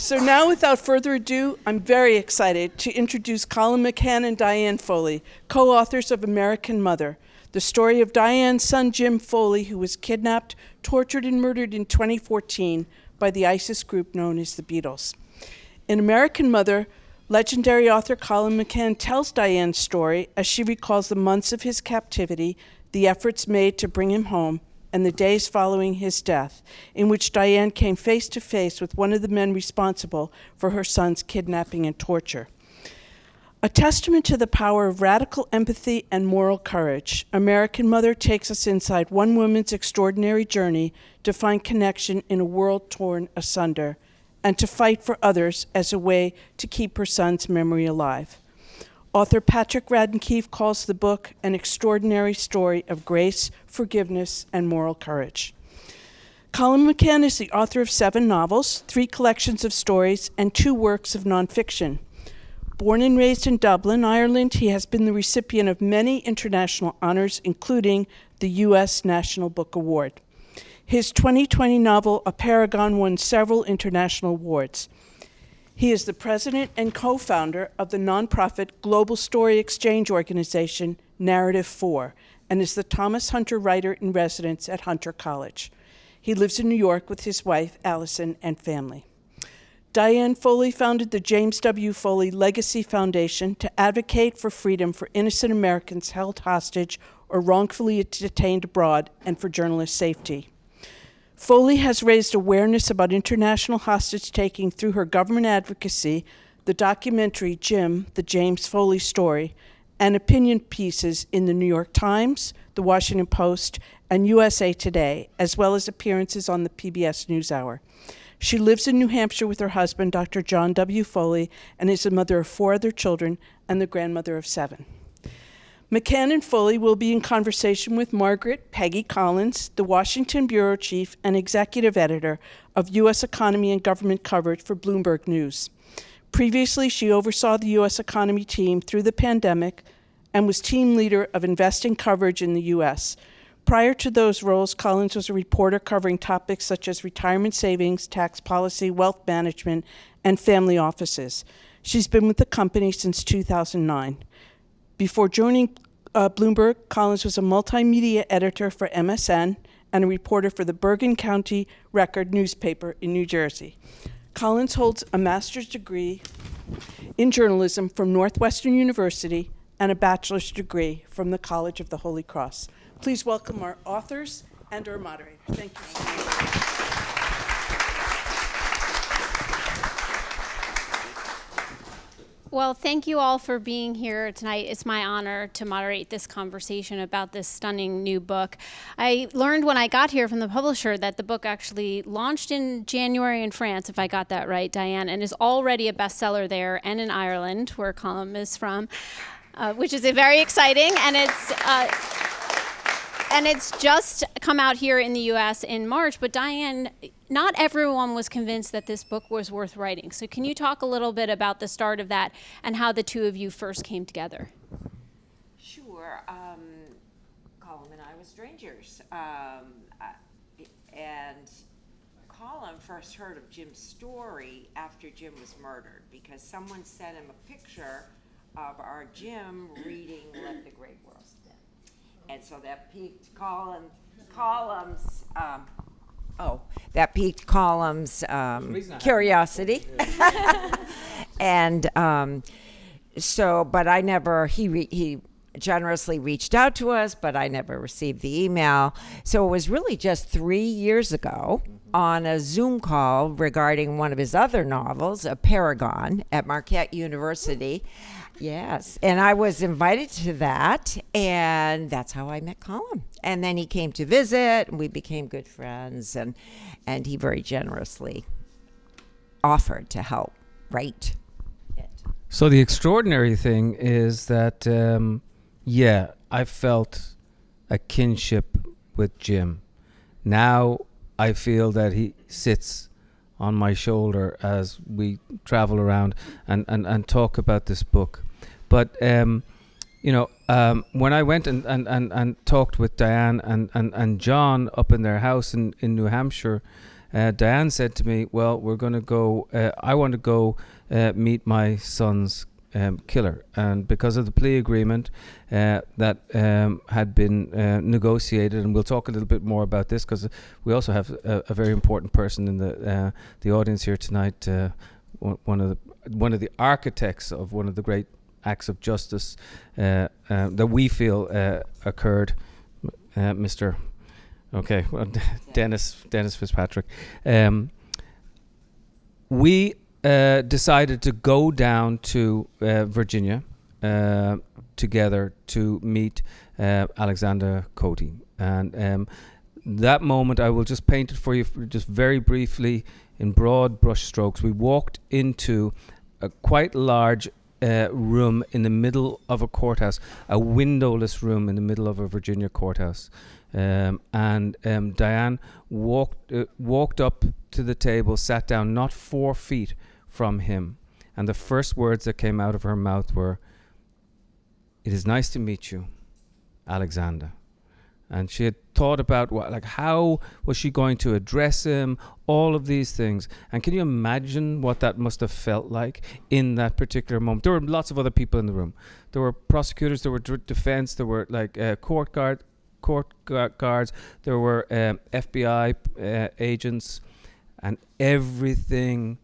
So now, without further ado, I'm very excited to introduce Colum McCann and Diane Foley, co-authors of American Mother, the story of Diane's son Jim Foley, who was kidnapped, tortured, and murdered in 2014 by the ISIS group known as the Beatles. In American Mother, legendary author Colum McCann tells Diane's story as she recalls the months of his captivity, the efforts made to bring him home, and the days following his death, in which Diane came face to face with one of the men responsible for her son's kidnapping and torture. A testament to the power of radical empathy and moral courage, American Mother takes us inside one woman's extraordinary journey to find connection in a world torn asunder, and to fight for others as a way to keep her son's memory alive. Author Patrick Radden Keefe calls the book an extraordinary story of grace, forgiveness, and moral courage. Colum McCann is the author of 7 novels, 3 collections of stories, and 2 works of nonfiction. Born and raised in Dublin, Ireland, he has been the recipient of many international honors, including the U.S. National Book Award. His 2020 novel, A Paragon, won several international awards. He is the president and co-founder of the nonprofit Global Story Exchange organization, Narrative 4, and is the Thomas Hunter Writer in Residence at Hunter College. He lives in New York with his wife, Allison, and family. Diane Foley founded the James W. Foley Legacy Foundation to advocate for freedom for innocent Americans held hostage or wrongfully detained abroad, and for journalist safety. Foley has raised awareness about international hostage-taking through her government advocacy, the documentary Jim, the James Foley Story, and opinion pieces in the New York Times, the Washington Post, and USA Today, as well as appearances on the PBS NewsHour. She lives in New Hampshire with her husband, Dr. John W. Foley, and is the mother of 4 other children and the grandmother of 7. McCann and Foley will be in conversation with Margaret Peggy Collins, the Washington bureau chief and executive editor of U.S. economy and government coverage for Bloomberg News. Previously, she oversaw the U.S. economy team through the pandemic and was team leader of investing coverage in the U.S. Prior to those roles, Collins was a reporter covering topics such as retirement savings, tax policy, wealth management, and family offices. She's been with the company since 2009. Before joining Bloomberg, Collins was a multimedia editor for MSN and a reporter for the Bergen County Record newspaper in New Jersey. Collins holds a master's degree in journalism from Northwestern University and a bachelor's degree from the College of the Holy Cross. Please welcome our authors and our moderator. Thank you so much. Well, thank you all for being here tonight. It's my honor to moderate this conversation about this stunning new book. I learned when I got here from the publisher that the book actually launched in January in France, if I got that right, Diane, and is already a bestseller there and in Ireland, where Colum is from, which is very exciting. And it's just come out here in the U.S. in March. But Diane, not everyone was convinced that this book was worth writing. So can you talk a little bit about the start of that and how the two of you first came together? Sure. Colum and I were strangers. And Colum first heard of Jim's story after Jim was murdered, because someone sent him a picture of our Jim reading Let the Great World Spin. And so that piqued Colum's curiosity. And he generously reached out to us, but I never received the email. So it was really just 3 years ago on a Zoom call regarding one of his other novels, A Paragon, at Marquette University. Yes, and I was invited to that, and that's how I met Colum. And then he came to visit, and we became good friends, and he very generously offered to help write it. So the extraordinary thing is that, I felt a kinship with Jim. Now I feel that he sits on my shoulder as we travel around and talk about this book. But, when I went and talked with Diane and John up in their house in New Hampshire, Diane said to me, well, we're going to go, I want to go meet my son's killer. And because of the plea agreement that had been negotiated, and we'll talk a little bit more about this because we also have a very important person in the audience here tonight, one of the architects of one of the great acts of justice that we feel occurred, Mr. Okay, well, Dennis Fitzpatrick. We decided to go down to Virginia together to meet Alexanda Kotey. And that moment, I will just paint it for you just very briefly in broad brush strokes. We walked into a quite large room in the middle of a courthouse, a windowless room in the middle of a Virginia courthouse. And Diane walked up to the table, sat down not 4 feet from him. And the first words that came out of her mouth were, "It is nice to meet you, Alexanda." And she had thought about how was she going to address him, all of these things. And can you imagine what that must have felt like in that particular moment? There were lots of other people in the room. There were prosecutors, there were defense, there were court guards, there were FBI agents, and everything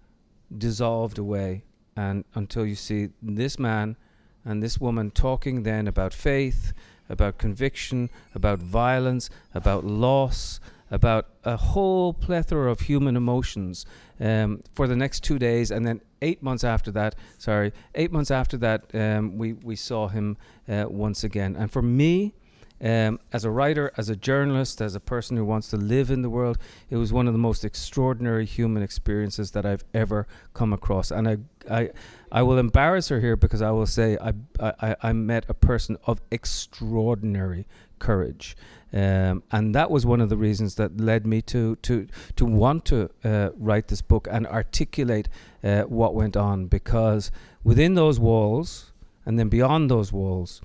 dissolved away. And until you see this man and this woman talking then about faith, about conviction, about violence, about loss, about a whole plethora of human emotions for the next 2 days. And then 8 months after that, we saw him once again. And for me, as a writer, as a journalist, as a person who wants to live in the world, it was one of the most extraordinary human experiences that I've ever come across. And I will embarrass her here because I will say I met a person of extraordinary courage. And that was one of the reasons that led me to want to write this book and articulate what went on, because within those walls and then beyond those walls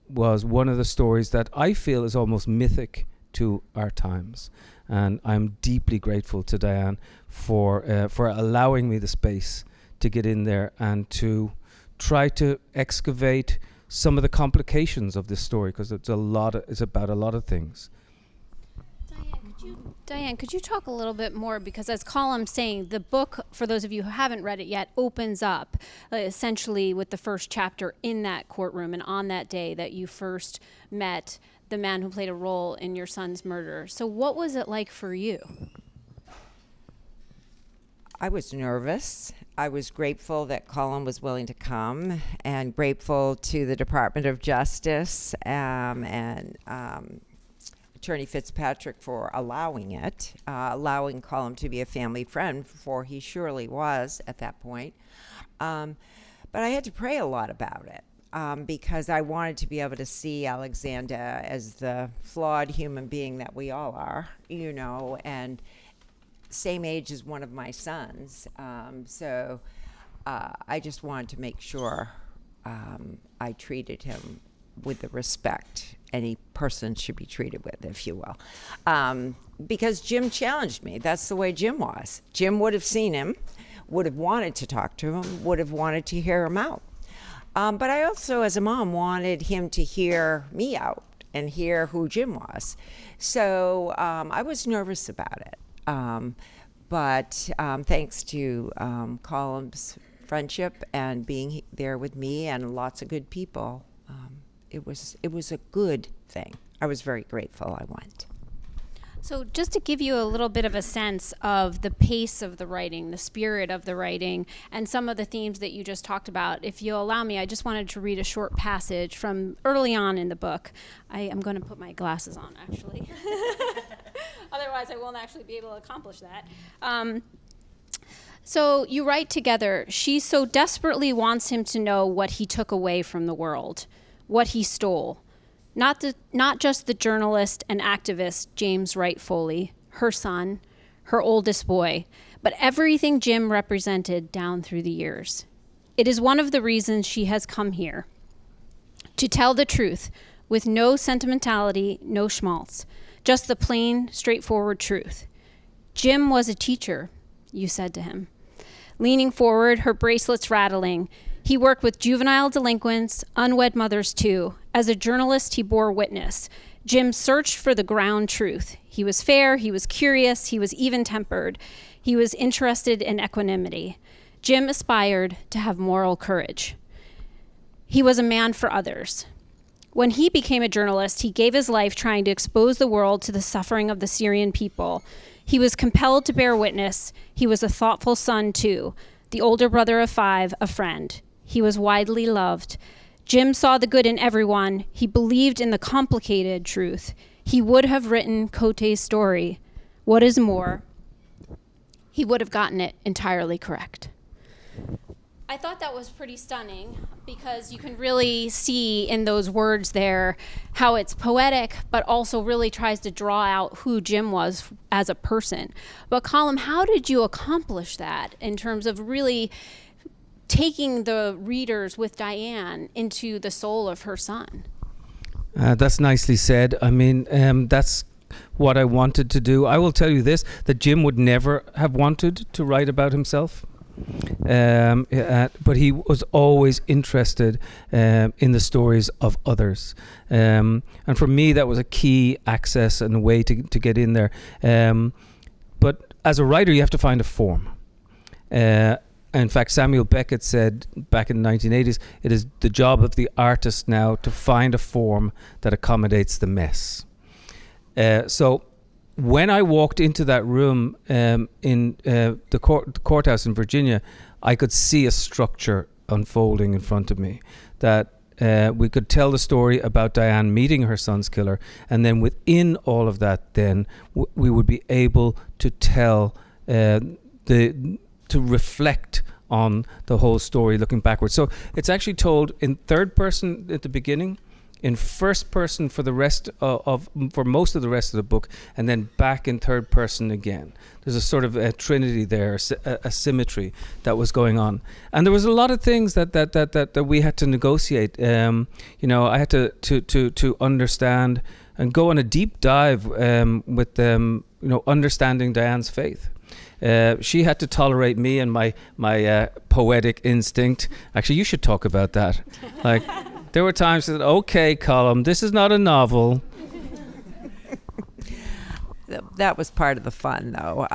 was one of the stories that I feel is almost mythic to our times. And I'm deeply grateful to Diane for allowing me the space to get in there and to try to excavate some of the complications of this story, because it's about a lot of things. Diane, could you talk a little bit more? Because as Colum's saying, the book, for those of you who haven't read it yet, opens up essentially with the first chapter in that courtroom and on that day that you first met the man who played a role in your son's murder. So what was it like for you? I was nervous. I was grateful that Colum was willing to come, and grateful to the Department of Justice and Attorney Fitzpatrick for allowing it, allowing Colum to be a family friend, for he surely was at that point. But I had to pray a lot about it because I wanted to be able to see Alexanda as the flawed human being that we all are, and same age as one of my sons. So I just wanted to make sure I treated him with the respect any person should be treated with, if you will. Because Jim challenged me. That's the way Jim was. Jim would have seen him, would have wanted to talk to him, would have wanted to hear him out. But I also, as a mom, wanted him to hear me out and hear who Jim was. So I was nervous about it. But thanks to Colum's friendship and being there with me and lots of good people, it was a good thing. I was very grateful I went. So just to give you a little bit of a sense of the pace of the writing, the spirit of the writing, and some of the themes that you just talked about, if you'll allow me, I just wanted to read a short passage from early on in the book. I am going to put my glasses on, actually. Otherwise, I won't actually be able to accomplish that. So you write together, she so desperately wants him to know what he took away from the world, what he stole. Not just the journalist and activist James Wright Foley, her son, her oldest boy, but everything Jim represented down through the years. It is one of the reasons she has come here. To tell the truth, with no sentimentality, no schmaltz, just the plain, straightforward truth. Jim was a teacher, you said to him. Leaning forward, her bracelets rattling, he worked with juvenile delinquents, unwed mothers too. As a journalist, he bore witness. Jim searched for the ground truth. He was fair, he was curious, he was even-tempered. He was interested in equanimity. Jim aspired to have moral courage. He was a man for others. When he became a journalist, he gave his life trying to expose the world to the suffering of the Syrian people. He was compelled to bear witness. He was a thoughtful son, too, the older brother of 5, a friend. He was widely loved. Jim saw the good in everyone. He believed in the complicated truth. He would have written Kotey's story. What is more, he would have gotten it entirely correct. I thought that was pretty stunning because you can really see in those words there how it's poetic, but also really tries to draw out who Jim was as a person. But Colum, how did you accomplish that in terms of really taking the readers with Diane into the soul of her son? That's nicely said. I mean, that's what I wanted to do. I will tell you this, that Jim would never have wanted to write about himself. But he was always interested in the stories of others. And for me, that was a key access and a way to get in there. But as a writer, you have to find a form. In fact, Samuel Beckett said back in the 1980s, it is the job of the artist now to find a form that accommodates the mess. So when I walked into that room in the courthouse in Virginia, I could see a structure unfolding in front of me, that we could tell the story about Diane meeting her son's killer, and then within all of that, then we would be able to tell to reflect on the whole story looking backwards. So it's actually told in third person at the beginning, in first person for the rest for most of the rest of the book, and then back in third person again. There's a sort of a trinity there, a symmetry that was going on, and there was a lot of things that we had to negotiate. I had to understand and go on a deep dive with understanding Diane's faith. She had to tolerate me and my poetic instinct. Actually, you should talk about that. Like, there were times that, okay, Colum, this is not a novel. That was part of the fun, though.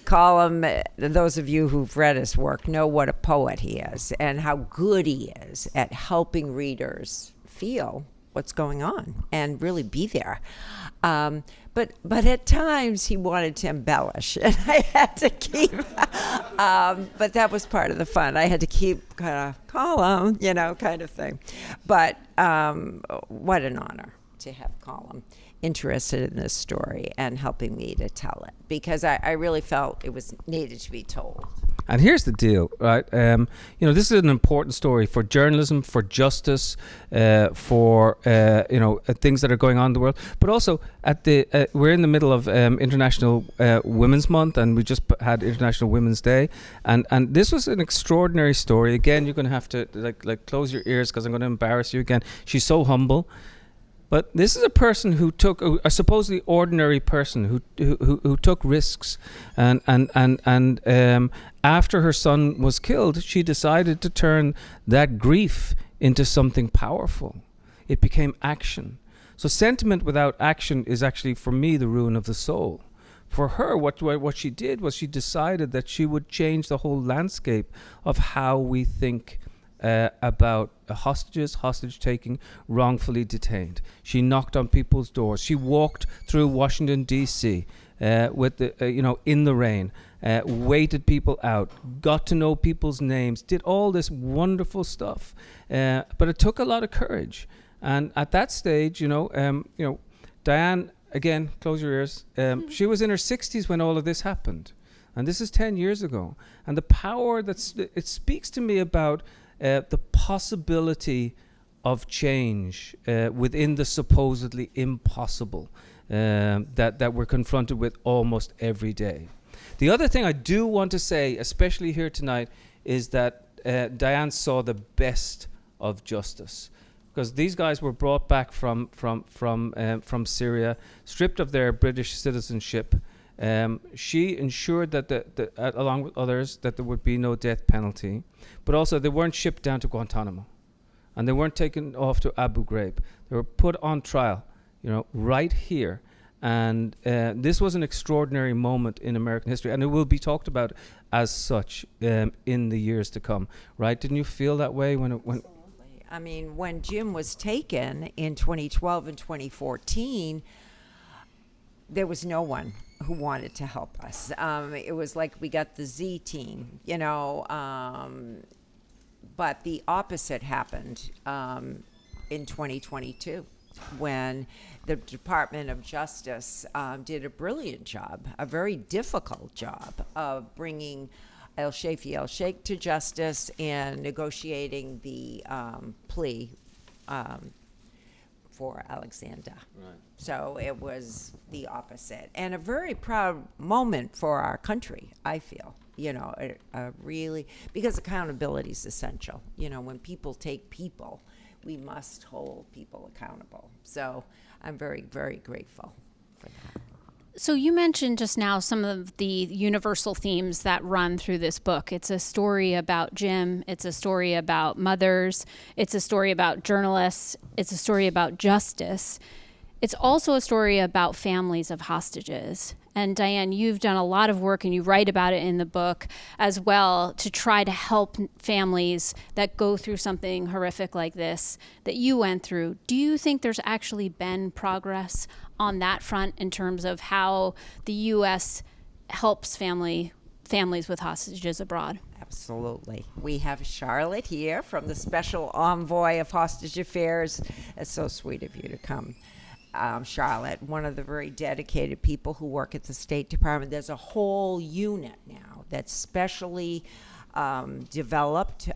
Colum, those of you who've read his work know what a poet he is and how good he is at helping readers feel what's going on and really be there. But at times he wanted to embellish, and I had to keep. But that was part of the fun. I had to keep kind of Colum, kind of thing. But what an honor to have Colum interested in this story and helping me to tell it, because I really felt it was needed to be told. And here's the deal, right? This is an important story for journalism, for justice, for things that are going on in the world. But also, we're in the middle of International Women's Month, and we just had International Women's Day, and this was an extraordinary story. Again, you're going to have to like close your ears because I'm going to embarrass you again. She's so humble. But this is a person who took a supposedly ordinary person who took risks, and after her son was killed, she decided to turn that grief into something powerful. It became action. So sentiment without action is actually, for me, the ruin of the soul. For her, what she did was she decided that she would change the whole landscape of how we think about hostage taking, wrongfully detained. She knocked on people's doors. She walked through Washington D.C. With the in the rain, waited people out, got to know people's names, did all this wonderful stuff. But it took a lot of courage. And at that stage, Diane, again, close your ears. She was in her 60s when all of this happened, and this is 10 years ago. And the power it speaks to me about. The possibility of change within the supposedly impossible that we're confronted with almost every day. The other thing I do want to say, especially here tonight, is that Diane saw the best of justice, because these guys were brought back from Syria, stripped of their British citizenship, She ensured that along with others, that there would be no death penalty, but also they weren't shipped down to Guantanamo, and they weren't taken off to Abu Ghraib. They were put on trial, right here. And this was an extraordinary moment in American history, and it will be talked about as such in the years to come. Right? Didn't you feel that way when? Absolutely. I mean, when Jim was taken in 2012 and 2014, there was no one who wanted to help us. It was like we got the Z team, but the opposite happened in 2022. When the Department of Justice did a brilliant job, a very difficult job of bringing el-Shafii el-Sheikh to justice and negotiating the plea for Alexanda. Right. So it was the opposite. And a very proud moment for our country, I feel. Really, because accountability is essential. When people take people, we must hold people accountable. So I'm very, very grateful for that. So you mentioned just now some of the universal themes that run through this book. It's a story about Jim. It's a story about mothers. It's a story about journalists. It's a story about justice. It's also a story about families of hostages. And Diane, you've done a lot of work, and you write about it in the book as well, to try to help families that go through something horrific like this that you went through. Do you think there's actually been progress on that front in terms of how the U.S. helps families with hostages abroad? Absolutely. We have Charlotte here from the Special Envoy of Hostage Affairs. It's so sweet of you to come. Charlotte, one of the very dedicated people who work at the State Department. There's a whole unit now that's specially developed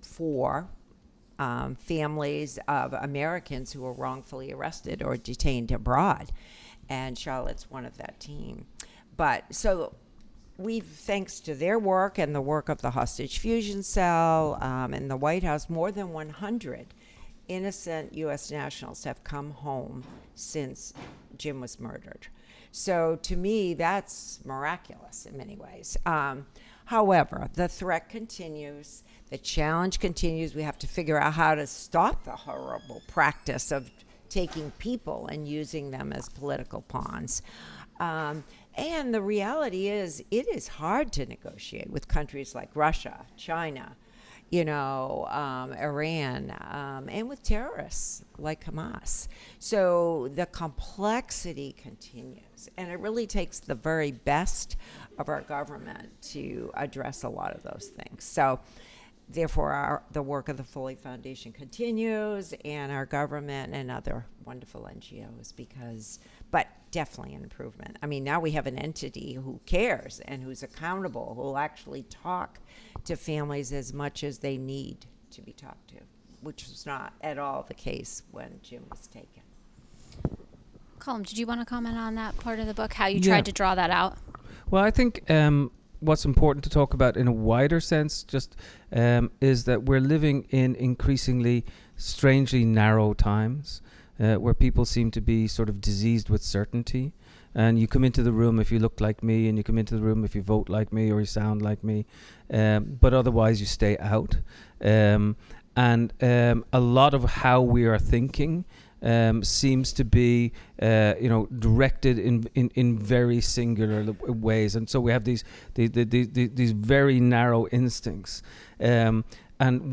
for families of Americans who are wrongfully arrested or detained abroad. And Charlotte's one of that team. But so we've, thanks to their work and the work of the Hostage Fusion Cell and the White House, more than 100 innocent U.S. nationals have come home since Jim was murdered. So to me, that's miraculous in many ways. However, the threat continues. The challenge continues. We have to figure out how to stop the horrible practice of taking people and using them as political pawns. And the reality is, it is hard to negotiate with countries like Russia, China, Iran, and with terrorists like Hamas. So the complexity continues, and it really takes the very best of our government to address a lot of those things. So therefore, the work of the Foley Foundation continues, and our government and other wonderful NGOs, but definitely an improvement. I mean, now we have an entity who cares and who's accountable, who will actually talk to families as much as they need to be talked to, which was not at all the case when Jim was taken. Colum, did you want to comment on that part of the book, how you tried to draw that out? Well, I think what's important to talk about in a wider sense just is that we're living in increasingly strangely narrow times where people seem to be sort of diseased with certainty. And you come into the room if you look like me, and you come into the room if you vote like me or you sound like me, but otherwise you stay out. And a lot of how we are thinking seems to be, directed in very singular ways, and so we have these very narrow instincts. And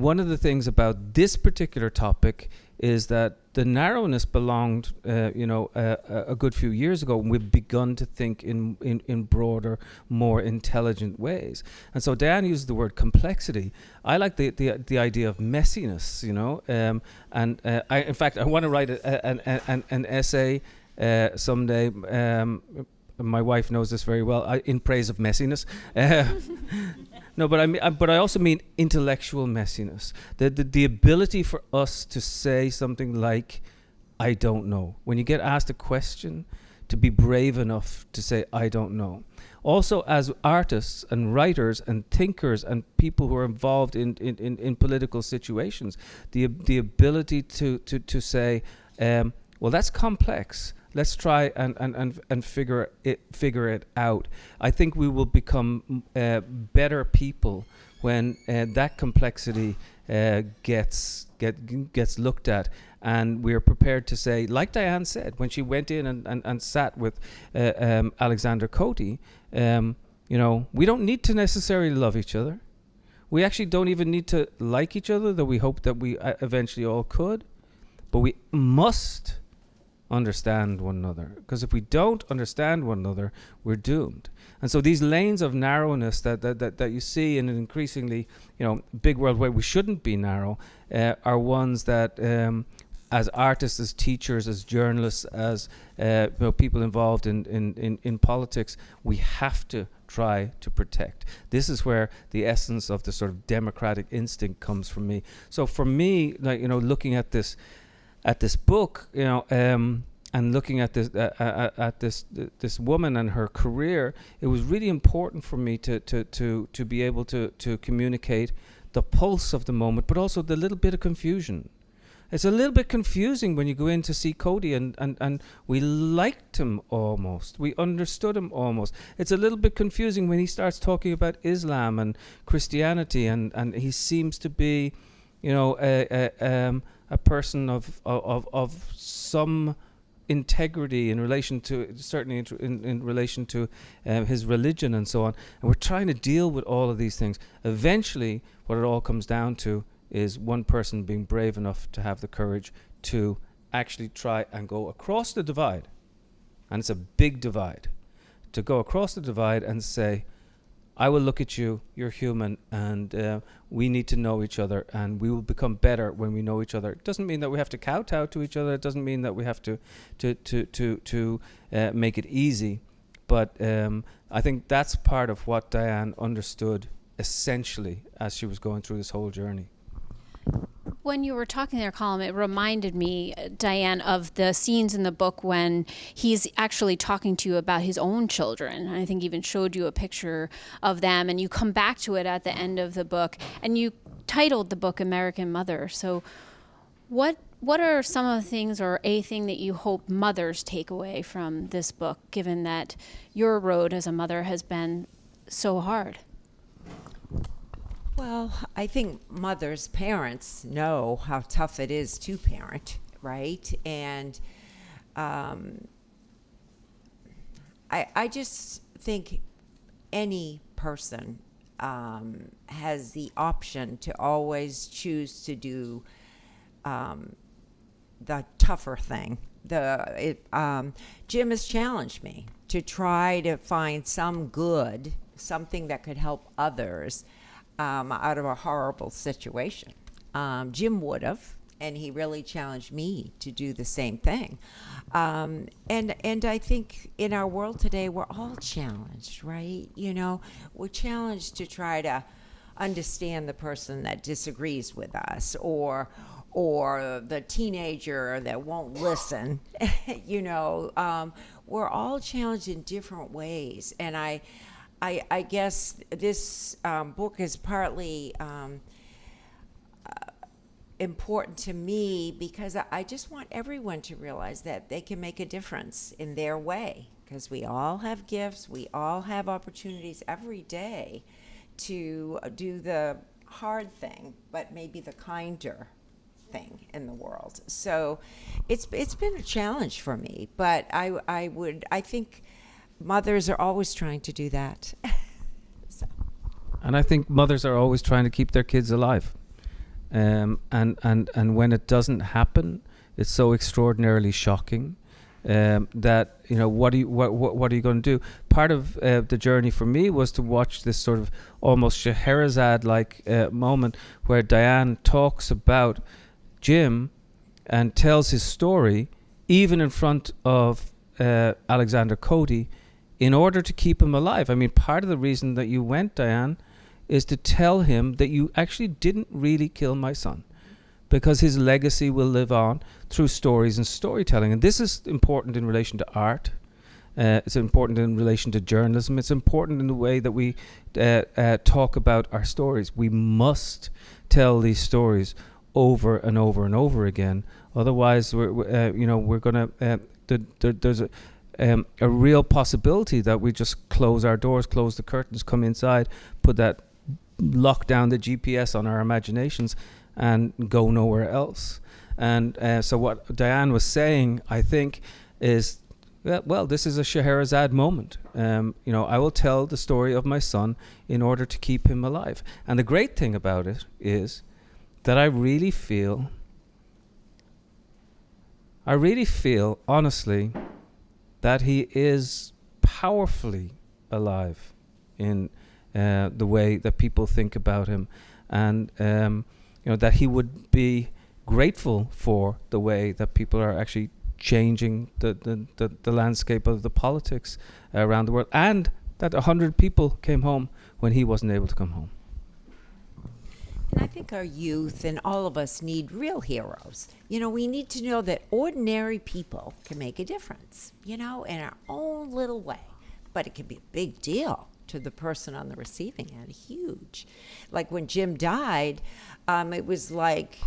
one of the things about this particular topic is that the narrowness belonged, a good few years ago, when we've begun to think in broader, more intelligent ways. And so Diane used the word complexity. I like the idea of messiness, in fact, I want to write an essay someday. My wife knows this very well, in praise of messiness. No, but I also mean intellectual messiness. The ability for us to say something like, "I don't know." When you get asked a question, to be brave enough to say, "I don't know." Also, as artists and writers and thinkers and people who are involved in political situations, the ability to say, well, that's complex. Let's try and figure it out. I think we will become better people when that complexity gets looked at, and we're prepared to say, like Diane said when she went in and sat with Alexanda Kotey, we don't need to necessarily love each other. We actually don't even need to like each other, though we hope that we eventually all could. But we must understand one another, because if we don't understand one another, we're doomed. And so these lanes of narrowness that you see in an increasingly big world where we shouldn't be narrow are ones that as artists, as teachers, as journalists, as people involved in politics, we have to try to protect. This is where the essence of the sort of democratic instinct comes from me. So for me, looking at this book, and looking at this woman and her career, it was really important for me to be able to communicate the pulse of the moment, but also the little bit of confusion. It's a little bit confusing when you go in to see Kotey and we liked him almost. We understood him almost. It's a little bit confusing when he starts talking about Islam and Christianity and he seems to be, a person of some integrity in relation to, certainly in relation to his religion and so on. And we're trying to deal with all of these things. Eventually, what it all comes down to is one person being brave enough to have the courage to actually try and go across the divide. And it's a big divide. To go across the divide and say, I will look at you, you're human, and we need to know each other, and we will become better when we know each other. It doesn't mean that we have to kowtow to each other. It doesn't mean that we have to make it easy. But I think that's part of what Diane understood essentially as she was going through this whole journey. When you were talking there, Colum, it reminded me, Diane, of the scenes in the book when he's actually talking to you about his own children. I think even showed you a picture of them, and you come back to it at the end of the book, and you titled the book American Mother. So what are some of the things, or a thing that you hope mothers take away from this book, given that your road as a mother has been so hard? Well, I think mothers, parents know how tough it is to parent, right? And I just think any person has the option to always choose to do the tougher thing. Jim has challenged me to try to find some good, something that could help others out of a horrible situation. Jim would have, and he really challenged me to do the same thing. And I think in our world today, we're all challenged, right? We're challenged to try to understand the person that disagrees with us, or the teenager that won't listen. We're all challenged in different ways, and I guess this book is partly important to me because I just want everyone to realize that they can make a difference in their way, because we all have gifts, we all have opportunities every day to do the hard thing, but maybe the kinder thing in the world. So it's been a challenge for me, but I think mothers are always trying to do that. And I think mothers are always trying to keep their kids alive. And when it doesn't happen, it's so extraordinarily shocking that what are you going to do? Part of the journey for me was to watch this sort of almost Scheherazade-like moment where Diane talks about Jim and tells his story even in front of Alexanda Kotey, in order to keep him alive. I mean, part of the reason that you went, Diane, is to tell him that you actually didn't really kill my son, because his legacy will live on through stories and storytelling. And this is important in relation to art. It's important in relation to journalism. It's important in the way that we talk about our stories. We must tell these stories over and over and over again. Otherwise, we're going to there's a real possibility that we just close our doors, close the curtains, come inside, lock down the GPS on our imaginations, and go nowhere else. And so what Diane was saying, I think, is well, this is a Scheherazade moment. I will tell the story of my son in order to keep him alive. And the great thing about it is that I really feel honestly that he is powerfully alive in the way that people think about him, and that he would be grateful for the way that people are actually changing the landscape of the politics around the world, and that 100 people came home when he wasn't able to come home. And I think our youth and all of us need real heroes. We need to know that ordinary people can make a difference, in our own little way. But it can be a big deal to the person on the receiving end, huge. Like when Jim died, it was like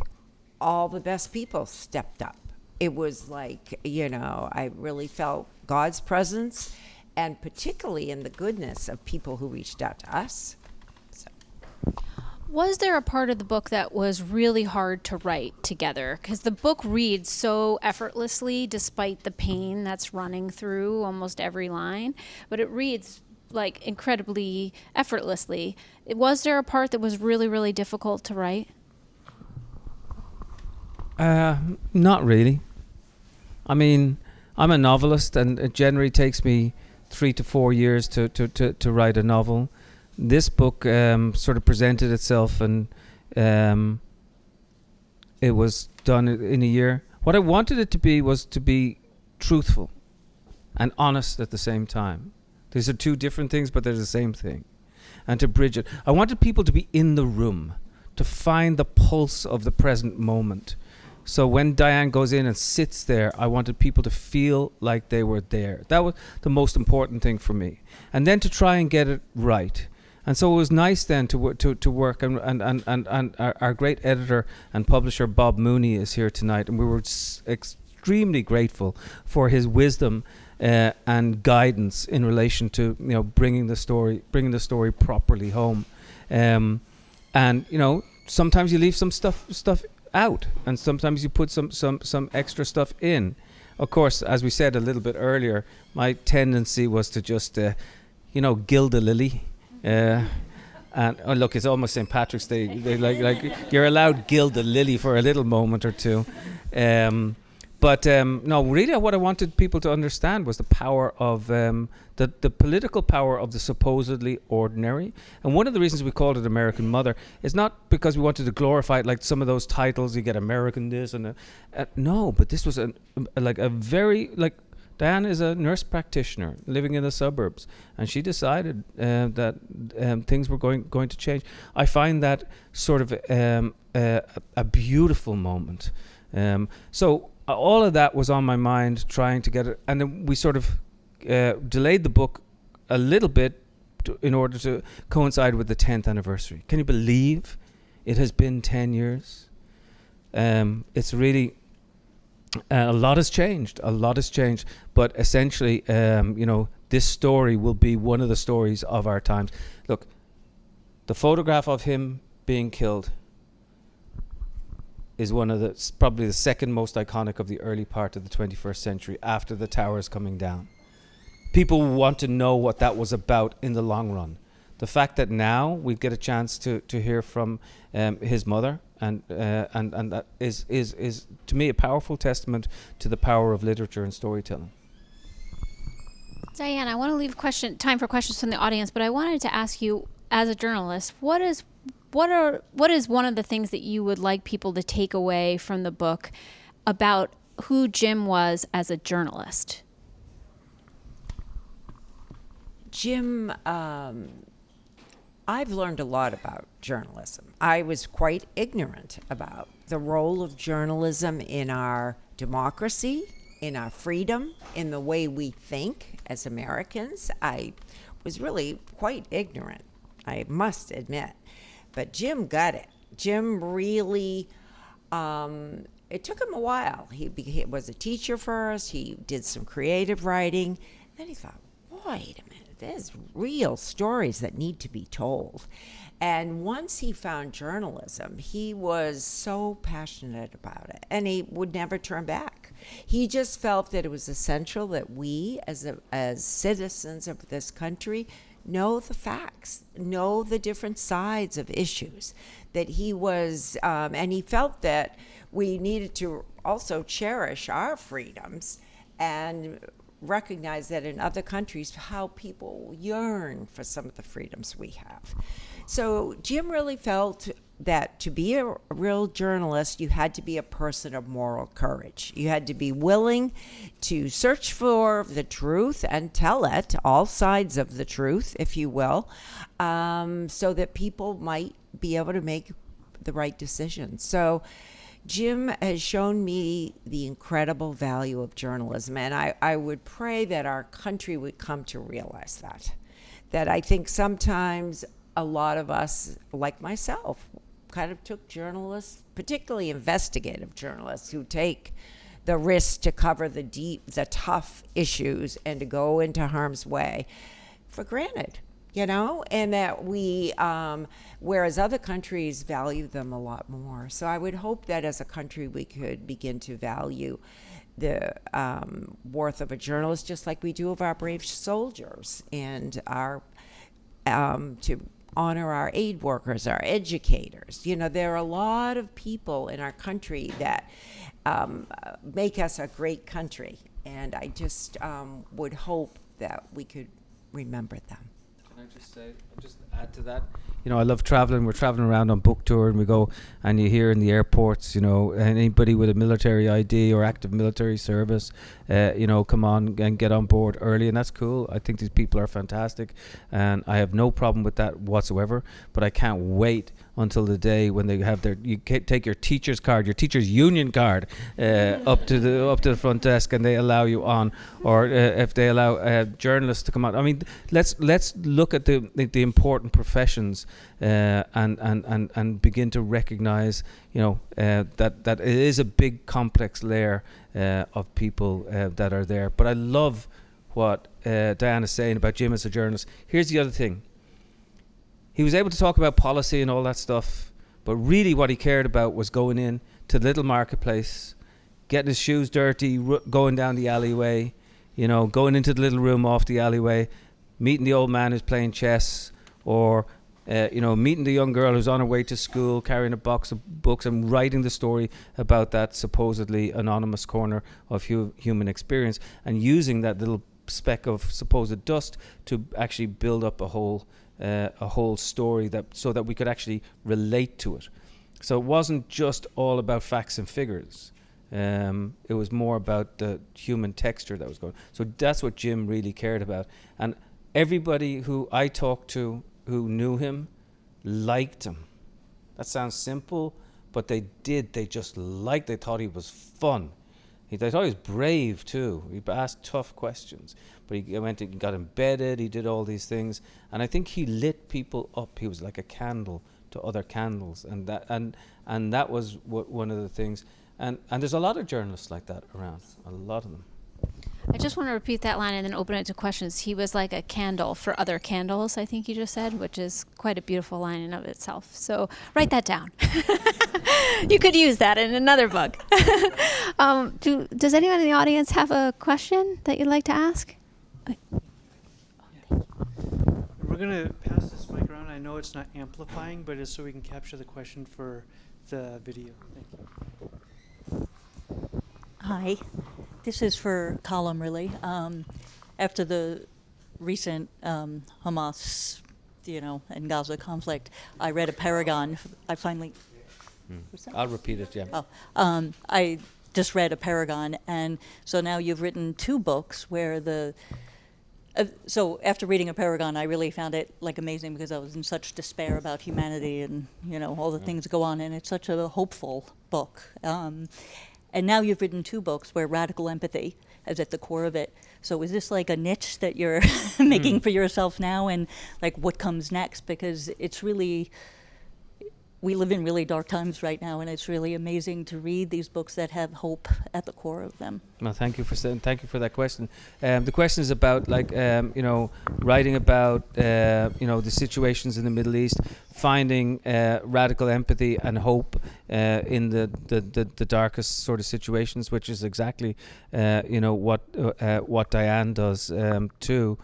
all the best people stepped up. It was like, I really felt God's presence, and particularly in the goodness of people who reached out to us. Was there a part of the book that was really hard to write together? Because the book reads so effortlessly despite the pain that's running through almost every line, but it reads like incredibly effortlessly. Was there a part that was really, really difficult to write? Not really. I mean, I'm a novelist, and it generally takes me 3 to 4 years to write a novel. This book sort of presented itself, and it was done in a year. What I wanted it to be was to be truthful and honest at the same time. These are two different things, but they're the same thing. And to bridge it. I wanted people to be in the room, to find the pulse of the present moment. So when Diane goes in and sits there, I wanted people to feel like they were there. That was the most important thing for me. And then to try and get it right. And so it was nice then to work, and our great editor and publisher Bob Mooney is here tonight, and we were extremely grateful for his wisdom and guidance in relation to bringing the story properly home. And sometimes you leave some stuff out, and sometimes you put some extra stuff in. Of course, as we said a little bit earlier, my tendency was to just gild the lily. And look, it's almost St. Patrick's Day. They like you're allowed gild the lily for a little moment or two. But no, really what I wanted people to understand was the power of the political power of the supposedly ordinary. And one of the reasons we called it American Mother is not because we wanted to glorify it like some of those titles you get, American this and no, but this was a very Diane is a nurse practitioner living in the suburbs, and she decided that things were going to change. I find that sort of a beautiful moment. So all of that was on my mind, trying to get it, and then we sort of delayed the book a little bit in order to coincide with the 10th anniversary. Can you believe it has been 10 years? It's really... a lot has changed, but essentially, this story will be one of the stories of our times. Look, the photograph of him being killed is probably the second most iconic of the early part of the 21st century after the towers coming down. People want to know what that was about in the long run. The fact that now we get a chance to hear from his mother, and that is to me a powerful testament to the power of literature and storytelling. Diane, I want to leave time for questions from the audience, but I wanted to ask you, as a journalist, what is one of the things that you would like people to take away from the book about who Jim was as a journalist? Jim, I've learned a lot about journalism. I was quite ignorant about the role of journalism in our democracy, in our freedom, in the way we think as Americans. I was really quite ignorant, I must admit. But Jim got it. Jim really it took him a while. He was a teacher first. He did some creative writing. Then he thought, wait a minute, there's real stories that need to be told. And once he found journalism, he was so passionate about it, and he would never turn back. He just felt that it was essential that we, as citizens of this country, know the facts, know the different sides of issues. That he was, and he felt that we needed to also cherish our freedoms and recognize that in other countries how people yearn for some of the freedoms we have. So Jim really felt that to be a real journalist, you had to be a person of moral courage. You had to be willing to search for the truth and tell it, all sides of the truth, if you will, so that people might be able to make the right decisions. So Jim has shown me the incredible value of journalism, and I would pray that our country would come to realize that I think sometimes a lot of us, like myself, kind of took journalists, particularly investigative journalists, who take the risk to cover the deep, the tough issues and to go into harm's way, for granted, and that we, whereas other countries value them a lot more. So I would hope that as a country we could begin to value the worth of a journalist just like we do of our brave soldiers, and our to honor our aid workers, our educators. There are a lot of people in our country that make us a great country, and I just would hope that we could remember them. Can I just add to that? I love traveling. We're traveling around on book tour, and we go, and you hear in the airports, anybody with a military ID or active military service, come on and get on board early, and that's cool. I think these people are fantastic, and I have no problem with that whatsoever. But I can't wait until the day when they have you take your teacher's card, your teacher's union card, up to the front desk, and they allow you on, or if they allow journalists to come on. I mean, let's look at the important professions and begin to recognize, that it is a big complex layer of people that are there. But I love what Diane is saying about Jim as a journalist. Here's the other thing. He was able to talk about policy and all that stuff, but really what he cared about was going in to the little marketplace, getting his shoes dirty, going down the alleyway, going into the little room off the alleyway, meeting the old man who's playing chess, or meeting the young girl who's on her way to school carrying a box of books, and writing the story about that supposedly anonymous corner of human experience, and using that little speck of supposed dust to actually build up a whole story so that we could actually relate to it. So it wasn't just all about facts and figures. It was more about the human texture that was going. So that's what Jim really cared about. And everybody who I talked to who knew him liked him. That sounds simple, but they just liked, they thought he was fun. They thought he was brave too. He asked tough questions, but he got embedded, he did all these things, and I think he lit people up. He was like a candle to other candles, and that was one of the things. And there's a lot of journalists like that around, a lot of them. I just want to repeat that line and then open it to questions. He was like a candle for other candles, I think you just said, which is quite a beautiful line in of itself. So write that down. You could use that in another book. Does anyone in the audience have a question that you'd like to ask? We're going to pass this mic around. I know it's not amplifying, but it's so we can capture the question for the video. Thank you. Hi. This is for Colum, really. After the recent Hamas, and Gaza conflict, I read a paragon. I finally... I'll repeat it, yeah. I just read a paragon, and so now you've written 2 books where so after reading a paragon, I really found it amazing because I was in such despair about humanity and, all the things that go on, and it's such a hopeful book. And now you've written 2 books where radical empathy is at the core of it. So is this like a niche that you're making for yourself now, and what comes next? Because it's really, we live in really dark times right now, and it's really amazing to read these books that have hope at the core of them. Well, thank you for that question. The question is about writing about the situations in the Middle East, finding radical empathy and hope in the darkest sort of situations, which is exactly what Diane does too.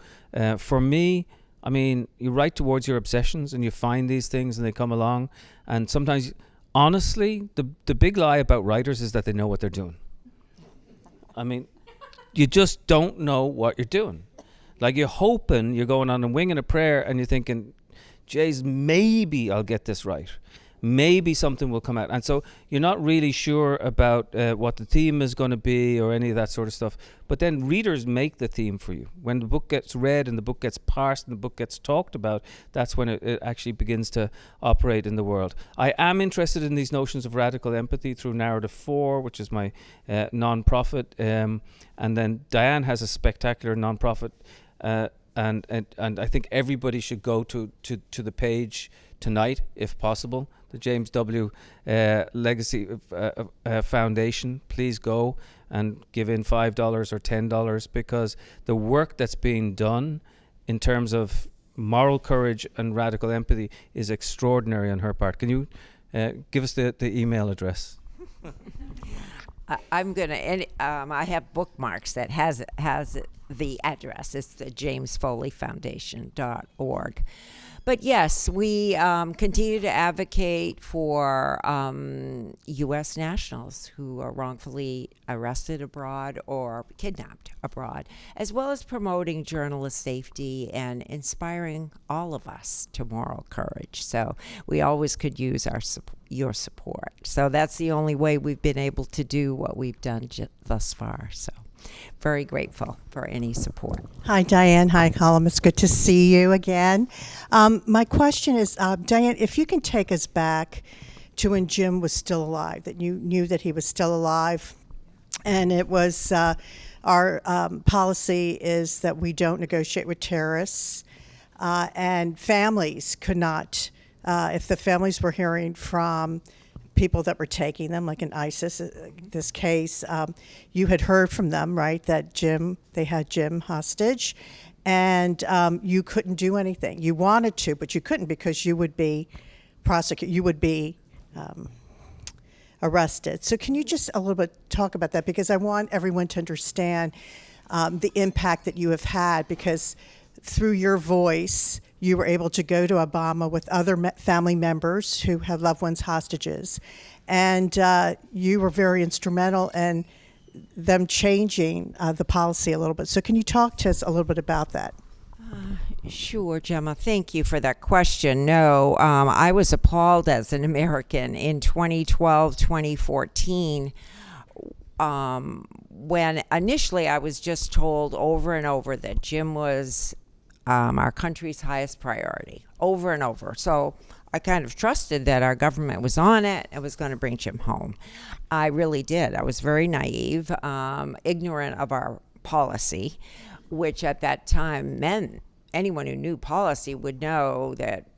For me, I mean, you write towards your obsessions and you find these things and they come along. And sometimes, honestly, the big lie about writers is that they know what they're doing. I mean, you just don't know what you're doing. Like, you're hoping, you're going on a wing and a prayer and you're thinking, Jays, maybe I'll get this right. Maybe something will come out. And so you're not really sure about what the theme is going to be or any of that sort of stuff. But then readers make the theme for you. When the book gets read and the book gets parsed and the book gets talked about, that's when it actually begins to operate in the world. I am interested in these notions of radical empathy through Narrative 4, which is my non-profit. And then Diane has a spectacular non-profit. And I think everybody should go to the page tonight, if possible, the James W. Legacy Foundation. Please go and give in $5 or $10, because the work that's being done in terms of moral courage and radical empathy is extraordinary on her part. Can you give us the email address? I'm gonna, and I have bookmarks that has the address. It's the jamesfoleyfoundation.org. But yes, we continue to advocate for U.S. nationals who are wrongfully arrested abroad or kidnapped abroad, as well as promoting journalist safety and inspiring all of us to moral courage. So we always could use your support. So that's the only way we've been able to do what we've done thus far. So very grateful for any support. Hi, Diane. Hi, Colum. It's good to see you again. My question is, Diane, if you can take us back to when Jim was still alive, that you knew that he was still alive, and it was our policy is that we don't negotiate with terrorists, and families could not, if the families were hearing from people that were taking them, like in ISIS, this case, you had heard from them, right, that they had Jim hostage, and you couldn't do anything. You wanted to, but you couldn't, because you would be prosecuted, you would be arrested. So can you just a little bit talk about that? Because I want everyone to understand the impact that you have had, because through your voice, you were able to go to Obama with other family members who had loved ones hostages. And you were very instrumental in them changing the policy a little bit. So can you talk to us a little bit about that? Sure, Gemma. Thank you for that question. No, I was appalled as an American in 2012, 2014, when initially I was just told over and over that Jim was our country's highest priority, over and over. So I kind of trusted that our government was on it and was going to bring Jim home. I really did. I was very naive, ignorant of our policy, which at that time meant anyone who knew policy would know that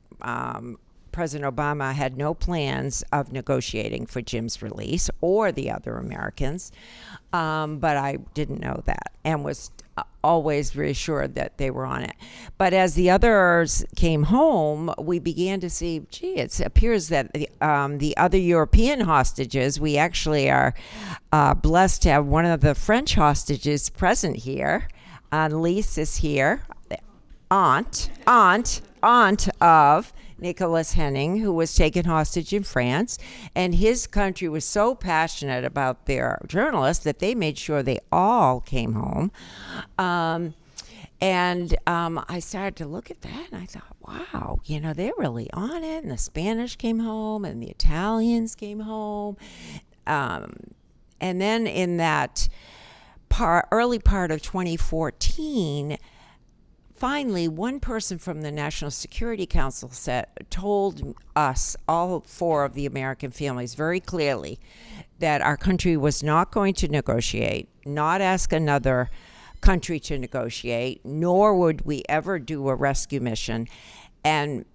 President Obama had no plans of negotiating for Jim's release or the other Americans, but I didn't know that and was always reassured that they were on it. But as the others came home, we began to see, it appears that the other European hostages, we actually are blessed to have one of the French hostages present here. Annelise is here, aunt of Nicholas Henning, who was taken hostage in France, and his country was so passionate about their journalists that they made sure they all came home. And I started to look at that, and I thought, wow, they're really on it. And the Spanish came home, and the Italians came home. And then in that early part of 2014, finally, one person from the National Security Council told us, all four of the American families, very clearly that our country was not going to negotiate, not ask another country to negotiate, nor would we ever do a rescue mission. And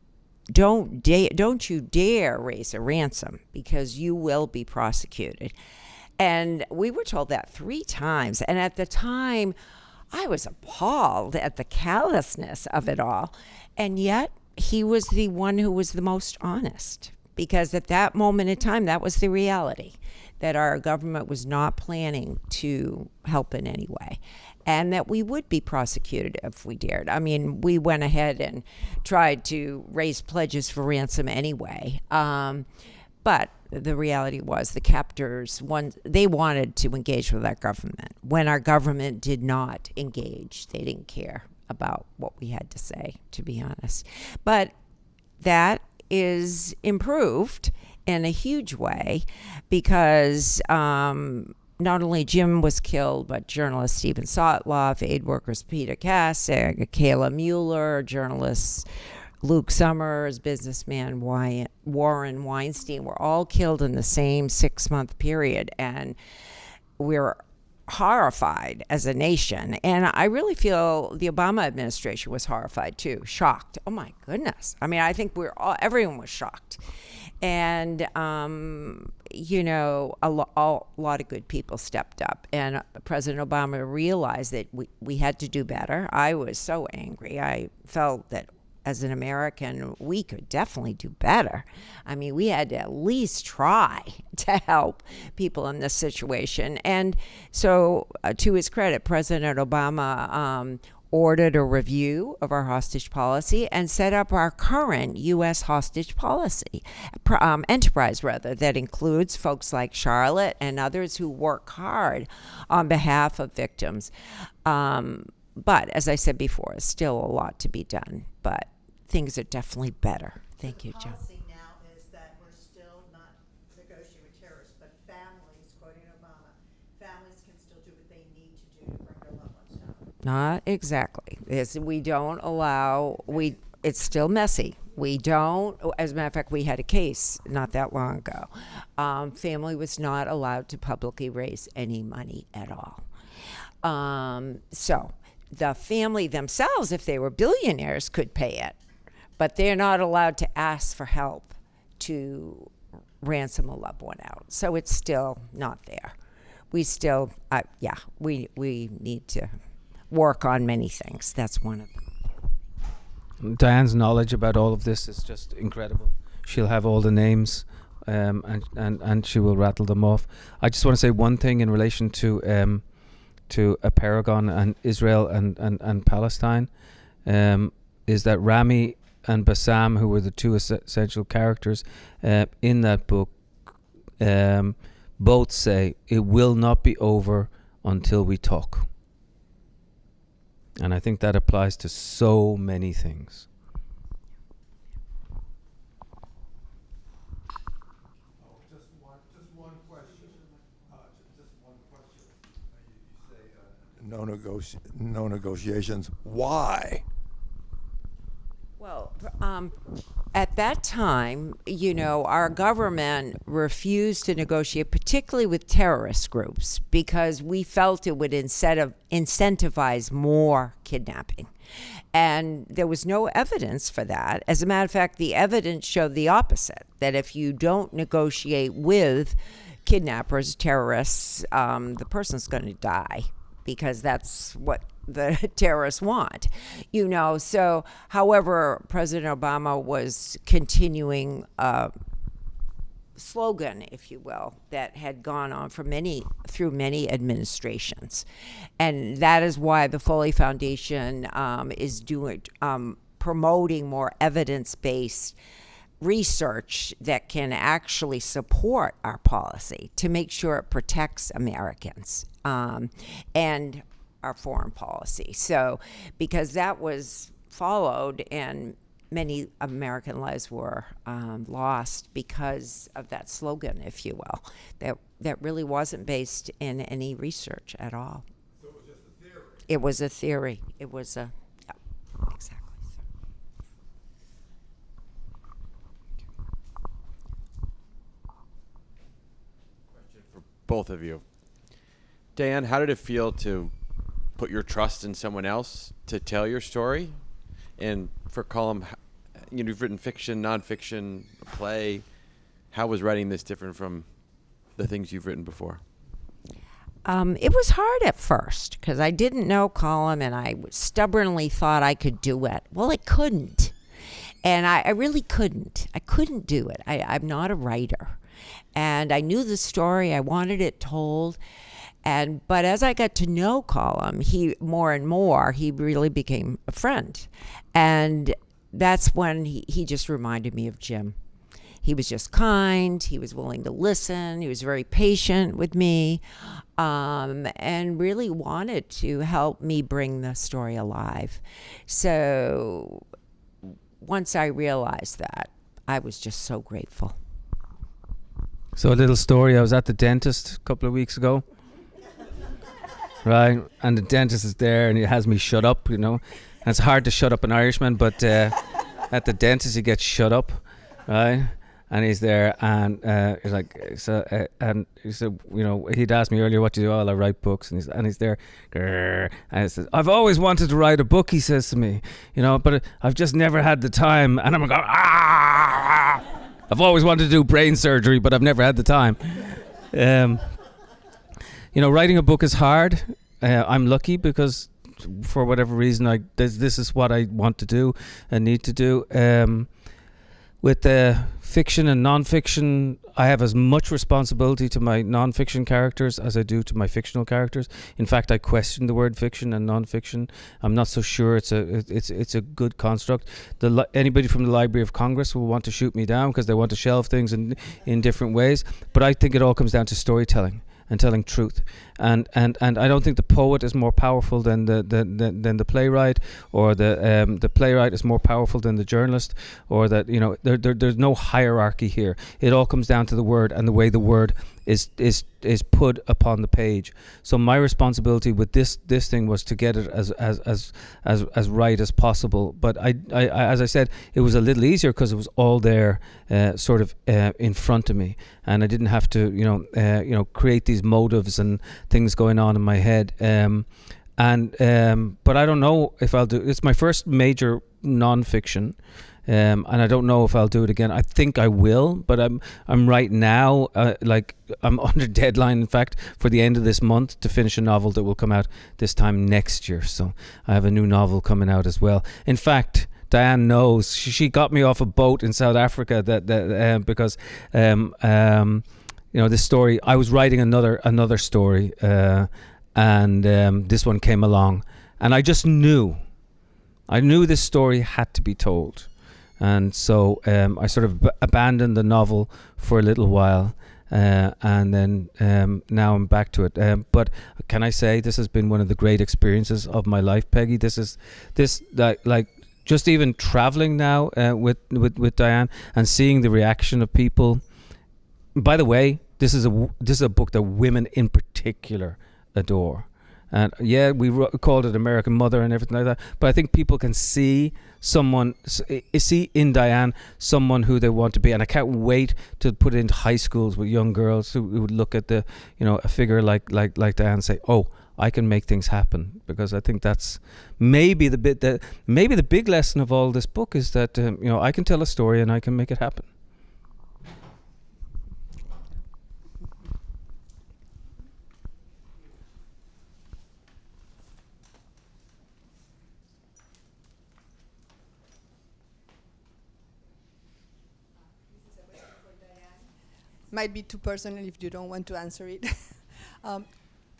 don't you dare raise a ransom because you will be prosecuted. And we were told that 3 times. And at the time, I was appalled at the callousness of it all. And yet, he was the one who was the most honest, because at that moment in time, that was the reality, that our government was not planning to help in any way, and that we would be prosecuted if we dared. I mean, we went ahead and tried to raise pledges for ransom anyway. But the reality was the captors, they wanted to engage with our government. When our government did not engage, they didn't care about what we had to say, to be honest. But that is improved in a huge way, because not only Jim was killed, but journalist Stephen Sotloff, aid workers Peter Kassig, Kayla Mueller, journalists Luke Summers, businessman Warren Weinstein were all killed in the same 6-month period. And we're horrified as a nation. And I really feel the Obama administration was horrified too, shocked. Oh my goodness. I mean, I think everyone was shocked. And, you know, a lot of good people stepped up. And President Obama realized that we had to do better. I was so angry. I felt that as an American, we could definitely do better. I mean, we had to at least try to help people in this situation. And so, to his credit, President Obama ordered a review of our hostage policy and set up our current U.S. hostage policy, enterprise rather, that includes folks like Charlotte and others who work hard on behalf of victims. But as I said before, still a lot to be done, but things are definitely better. Thank you, Joe. The policy now is that we're still not negotiating with terrorists, but families, quoting Obama, families can still do what they need to do to bring their loved ones home. Not exactly. We don't allow, it's still messy. We don't, as a matter of fact, we had a case not that long ago. Family was not allowed to publicly raise any money at all. So the family themselves, if they were billionaires, could pay it, but they're not allowed to ask for help to ransom a loved one out. So it's still not there. We still, we need to work on many things. That's one of them. Diane's knowledge about all of this is just incredible. She'll have all the names, and she will rattle them off. I just want to say one thing in relation to a paragon and Israel and Palestine, is that Rami and Bassam, who were the two essential characters in that book, both say it will not be over until we talk. And I think that applies to so many things. Just one question. You say no negotiations. Why? Well, at that time, you know, our government refused to negotiate, particularly with terrorist groups, because we felt it would incentivize more kidnapping. And there was no evidence for that. As a matter of fact, the evidence showed the opposite, that if you don't negotiate with kidnappers, terrorists, the person's going to die, because that's what the terrorists want, you know. So, however, President Obama was continuing a slogan, if you will, that had gone on through many administrations, and that is why the Foley Foundation is promoting more evidence-based research that can actually support our policy to make sure it protects Americans and our foreign policy. So, because that was followed and many American lives were lost because of that slogan, if you will, that really wasn't based in any research at all. So it was just a theory. It was a theory. It was a, yeah, exactly. Question for both of you. Diane, how did it feel to put your trust in someone else to tell your story? And for Colum, you've written fiction, nonfiction, a play. How was writing this different from the things you've written before? It was hard at first because I didn't know Colum, and I stubbornly thought I could do it. Well, I couldn't. And I really couldn't. I couldn't do it. I'm not a writer. And I knew the story. I wanted it told. But as I got to know Colum, he more and more, he really became a friend. And that's when he just reminded me of Jim. He was just kind. He was willing to listen. He was very patient with me, and really wanted to help me bring the story alive. So once I realized that, I was just so grateful. So a little story. I was at the dentist a couple of weeks ago. Right. And the dentist is there and he has me shut up, And it's hard to shut up an Irishman, but at the dentist he gets shut up. Right. And he's there and he's like, and he said, he'd asked me earlier, what do you do? Oh, I write books. And he's there. Grrr, and he says, I've always wanted to write a book, he says to me, but I've just never had the time. And I'm going, I've always wanted to do brain surgery, but I've never had the time. Writing a book is hard. I'm lucky because for whatever reason, this is what I want to do and need to do. With fiction and non-fiction, I have as much responsibility to my non-fiction characters as I do to my fictional characters. In fact, I question the word fiction and non-fiction. I'm not so sure it's a good construct. Anybody from the Library of Congress will want to shoot me down because they want to shelve things in different ways. But I think it all comes down to storytelling and telling truth, and I don't think the poet is more powerful than the playwright, or the playwright is more powerful than the journalist, or that there's no hierarchy here. It all comes down to the word and the way the word is put upon the page. So my responsibility with this thing was to get it as right as possible. But I as I said, it was a little easier because it was all there, sort of in front of me, and I didn't have to create these motives and things going on in my head. But I don't know if I'll do. It's my first major non-fiction. And I don't know if I'll do it again. I think I will, but I'm right now, I'm under deadline, in fact, for the end of this month to finish a novel that will come out this time next year. So I have a new novel coming out as well. In fact, Diane knows. She got me off a boat in South Africa because this story. I was writing another story, and this one came along, and I just knew. I knew this story had to be told. And so I sort of abandoned the novel for a little while, and then now I'm back to it. But can I say this has been one of the great experiences of my life, Peggy? Just even traveling now with Diane and seeing the reaction of people. By the way, this is a book that women in particular adore. And yeah, we called it American Mother and everything like that. But I think people can see in Diane someone who they want to be. And I can't wait to put it into high schools with young girls who would look at a figure like Diane and say, oh, I can make things happen. Because I think that's maybe the big lesson of all this book is that I can tell a story and I can make it happen. Might be too personal if you don't want to answer it.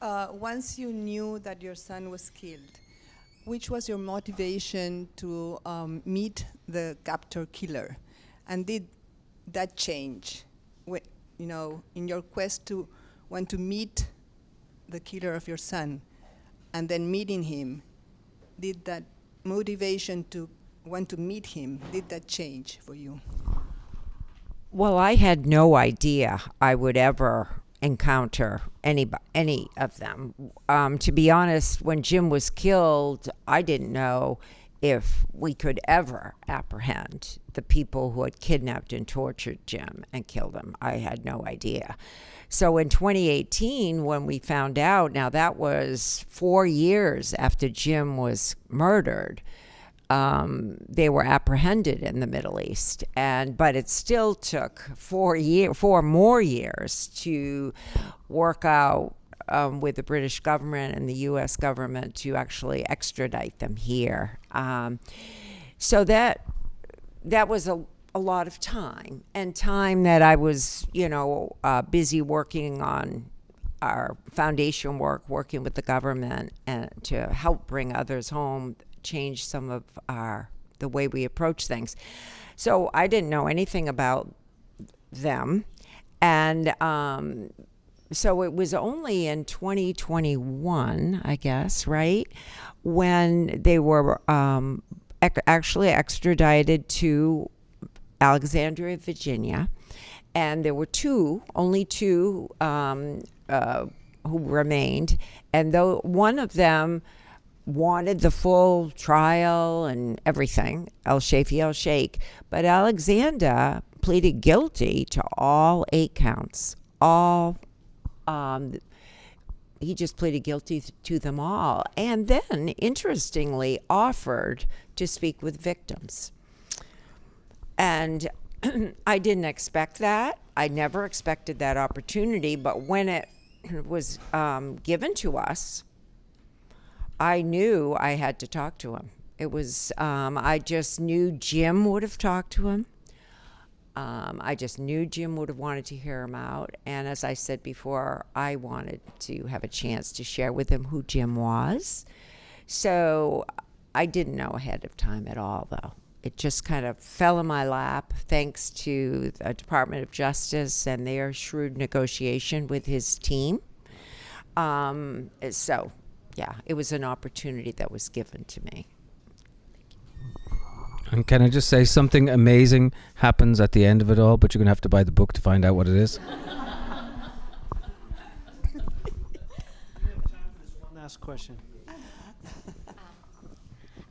Once you knew that your son was killed, which was your motivation to meet the captor killer? And did that change, in your quest to want to meet the killer of your son and then meeting him, did that motivation to want to meet him, did that change for you? Well, I had no idea I would ever encounter any of them. To be honest, when Jim was killed, I didn't know if we could ever apprehend the people who had kidnapped and tortured Jim and killed him. I had no idea. So in 2018, when we found out, now that was 4 years after Jim was murdered, they were apprehended in the Middle East, but it still took 4 more years to work out with the British government and the U.S. government to actually extradite them here. So that was a lot of time, and time that I was, busy working on our foundation work, working with the government and to help bring others home, change some of the way we approach things. So I didn't know anything about them, and so it was only in 2021, I guess, right, when they were actually extradited to Alexandria, Virginia, and there were only two who remained, and though one of them wanted the full trial and everything, el-Sheikh, but Alexander pleaded guilty to all 8 counts. He just pleaded guilty to them all, and then, interestingly, offered to speak with victims. And I didn't expect that. I never expected that opportunity, but when it was given to us, I knew I had to talk to him. It was, I just knew Jim would have talked to him. I just knew Jim would have wanted to hear him out. And as I said before, I wanted to have a chance to share with him who Jim was. So I didn't know ahead of time at all, though. It just kind of fell in my lap thanks to the Department of Justice and their shrewd negotiation with his team. So, yeah, it was an opportunity that was given to me. And can I just say something amazing happens at the end of it all, but you're going to have to buy the book to find out what it is? We have time for this one last question.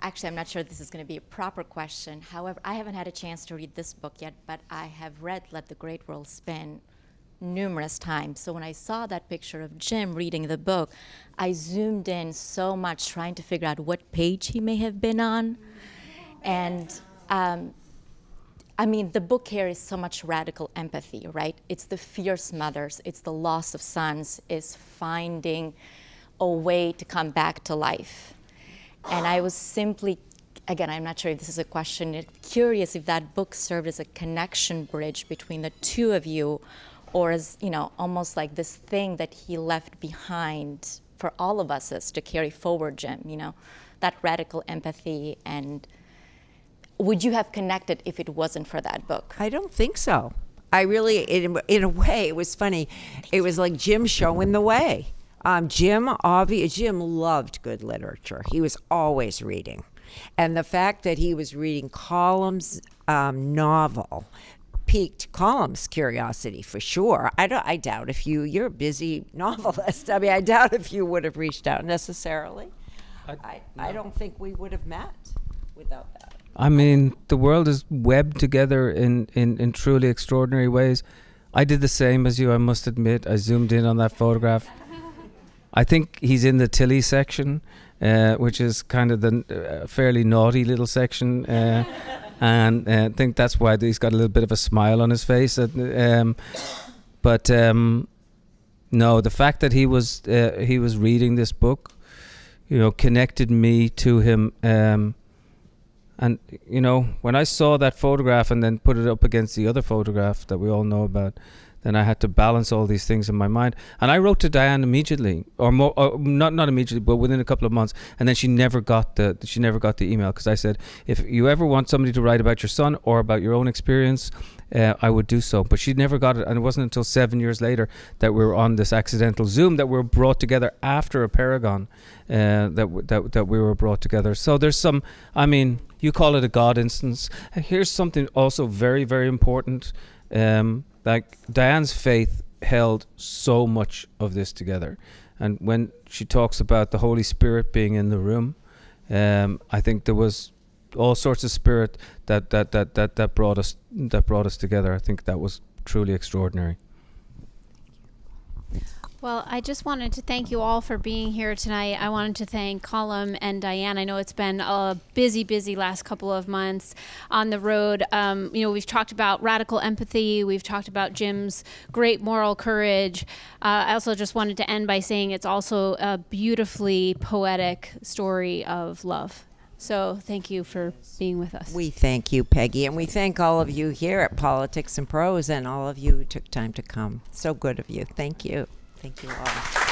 Actually, I'm not sure this is going to be a proper question. However, I haven't had a chance to read this book yet, but I have read Let the Great World Spin numerous times. So when I saw that picture of Jim reading the book, I zoomed in so much trying to figure out what page he may have been on. And I mean, the book carries so much radical empathy, right? It's the fierce mothers, it's the loss of sons, it's finding a way to come back to life. And I was simply, again, I'm not sure if this is a question, curious if that book served as a connection bridge between the two of you, or as, almost like this thing that he left behind for all of us as to carry forward, Jim, that radical empathy. And would you have connected if it wasn't for that book? I don't think so. I really, in a way, it was funny. It was like Jim showing the way. Jim loved good literature. He was always reading. And the fact that he was reading Colum's novel piqued Colum's curiosity for sure. I doubt if you're a busy novelist. I mean, I doubt if you would have reached out necessarily. I don't think we would have met without that. I mean, the world is webbed together in truly extraordinary ways. I did the same as you, I must admit. I zoomed in on that photograph. I think he's in the Tilly section, which is kind of the fairly naughty little section. And I think that's why he's got a little bit of a smile on his face. But no, the fact that he was reading this book, connected me to him. And, when I saw that photograph and then put it up against the other photograph that we all know about, then I had to balance all these things in my mind. And I wrote to Diane immediately, not immediately, but within a couple of months. And then she never got the email, because I said, if you ever want somebody to write about your son or about your own experience, I would do so. But she never got it. And it wasn't until 7 years later that we were on this accidental Zoom that we were brought together after a Paragon, that we were brought together. So there's some, you call it a God instance. Here's something also very, very important. Like Diane's faith held so much of this together. And when she talks about the Holy Spirit being in the room, I think there was all sorts of spirit that brought us together. I think that was truly extraordinary. Well, I just wanted to thank you all for being here tonight. I wanted to thank Colum and Diane. I know it's been a busy last couple of months on the road. We've talked about radical empathy. We've talked about Jim's great moral courage. I also just wanted to end by saying it's also a beautifully poetic story of love. So thank you for being with us. We thank you, Peggy, and we thank all of you here at Politics and Prose and all of you who took time to come. So good of you. Thank you. Thank you all.